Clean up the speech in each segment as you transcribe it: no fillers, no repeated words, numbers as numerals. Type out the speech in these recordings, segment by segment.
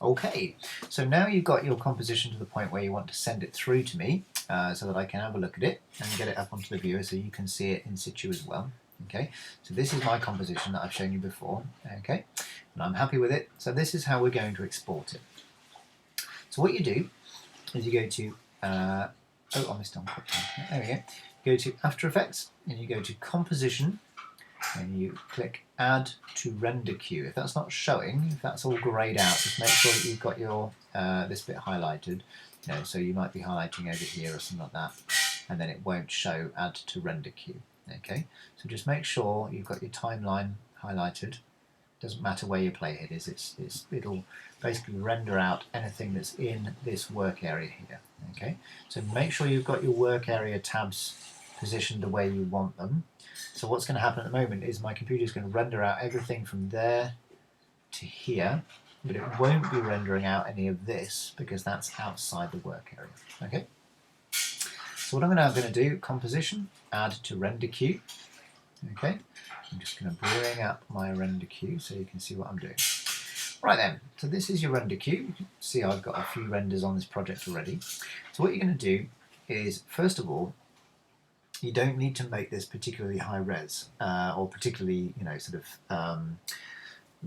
Okay, so now you've got your composition to the point where you want to send it through to me so that I can have a look at it and get it up onto the viewer so you can see it in situ as well. Okay, so this is my composition that I've shown you before. Okay, and I'm happy with it. So this is how we're going to export it. So what you do is you go to, I missed on quick time. There we go. Go to After Effects and you go to Composition and you click Add to Render Queue. If that's not showing, if that's all greyed out, just make sure that you've got your this bit highlighted. So you might be highlighting over here or something like that, and then it won't show Add to Render Queue. Okay, so just make sure you've got your timeline highlighted. Doesn't matter where your playhead is, it'll basically render out anything that's in this work area here. Okay, so make sure you've got your work area tabs positioned the way you want them. So what's going to happen at the moment is my computer is going to render out everything from there to here, but it won't be rendering out any of this because that's outside the work area. Okay. So what I'm now going to do, Composition, Add to Render Queue. Okay. I'm just going to bring up my render queue so you can see what I'm doing. Right then, so this is your render queue. You can see I've got a few renders on this project already. So what you're going to do is, first of all, you don't need to make this particularly high res or particularly,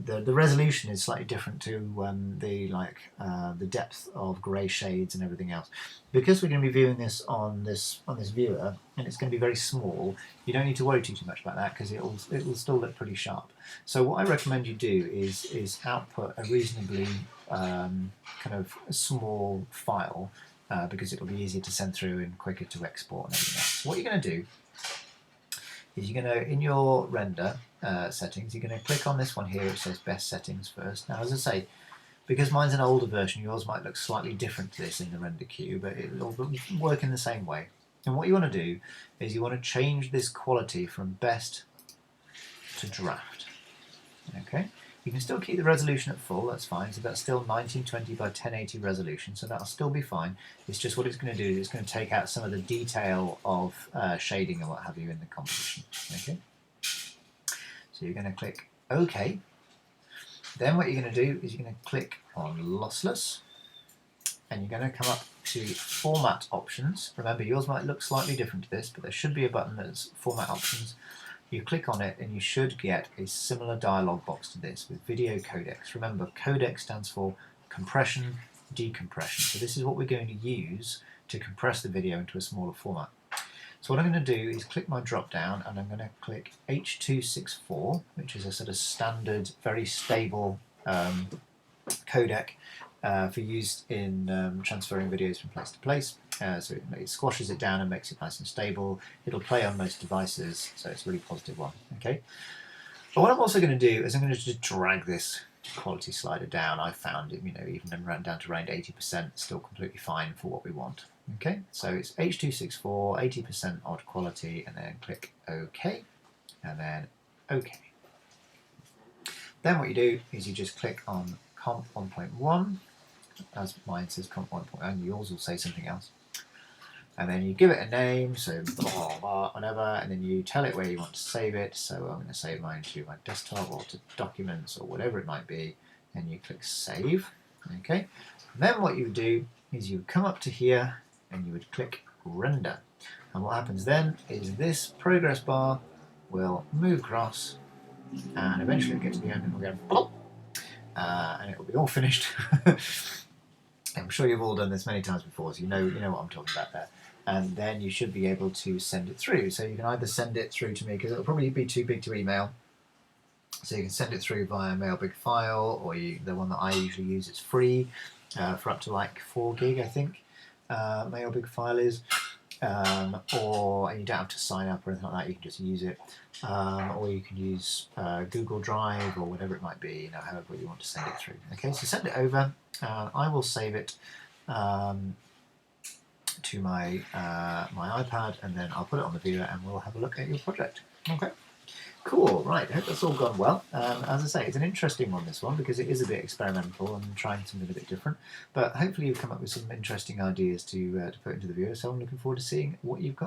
the resolution is slightly different to the depth of grey shades and everything else. Because we're going to be viewing this on this viewer and it's going to be very small, you don't need to worry too much about that because it will still look pretty sharp. So what I recommend you do is output a reasonably kind of small file because it will be easier to send through and quicker to export and everything else. So what you're going to do is you're going to, in your render settings, you're going to click on this one here which says Best Settings first. Now, as I say, because mine's an older version, yours might look slightly different to this in the render queue, but it'll work in the same way. And what you want to do is you want to change this quality from best to draft. Okay, you can still keep the resolution at full, that's fine, so that's still 1920 by 1080 resolution, so that'll still be fine. It's just what it's going to do is it's going to take out some of the detail of shading and what have you in the composition. Okay, so you're going to click OK. Then what you're going to do is you're going to click on Lossless, and you're going to come up to Format Options. Remember, yours might look slightly different to this, but there should be a button that's Format Options. You click on it and you should get a similar dialog box to this with video codecs. Remember, codec stands for compression, decompression. So this is what we're going to use to compress the video into a smaller format. So what I'm going to do is click my drop down and I'm going to click H.264, which is a sort of standard, very stable codec for use in transferring videos from place to place. So it squashes it down and makes it nice and stable. It'll play on most devices, so it's a really positive one. Okay. But what I'm also going to do is I'm going to just drag this quality slider down. I found it, even down to around 80%, still completely fine for what we want. Okay, so it's H.264, 80% odd quality, and then click OK, and then OK. Then what you do is you just click on Comp 1.1, as mine says Comp 1.1, yours will say something else. And then you give it a name, so blah, blah, whatever, and then you tell it where you want to save it. So I'm going to save mine to my desktop or to documents or whatever it might be, and you click Save. Okay. And then what you would do is you would come up to here and you would click Render. And what happens then is this progress bar will move across, and eventually it'll get to the end and we'll go plop, and it will be all finished. I'm sure you've all done this many times before, so you know what I'm talking about there. And then you should be able to send it through. So you can either send it through to me, because it'll probably be too big to email. So you can send it through via Mailbig File, or the one that I usually use is free for up to like 4 gig, I think. Mailbig File is. Or you don't have to sign up or anything like that, you can just use it. Or you can use Google Drive or whatever it might be, however you want to send it through. Okay, so send it over. I will save it to my my iPad, and then I'll put it on the viewer and we'll have a look at your project. Okay. Cool, right, I hope that's all gone well. As I say, it's an interesting one, this one, because it is a bit experimental and trying something a bit different. But hopefully you've come up with some interesting ideas to put into the viewer, so I'm looking forward to seeing what you've got.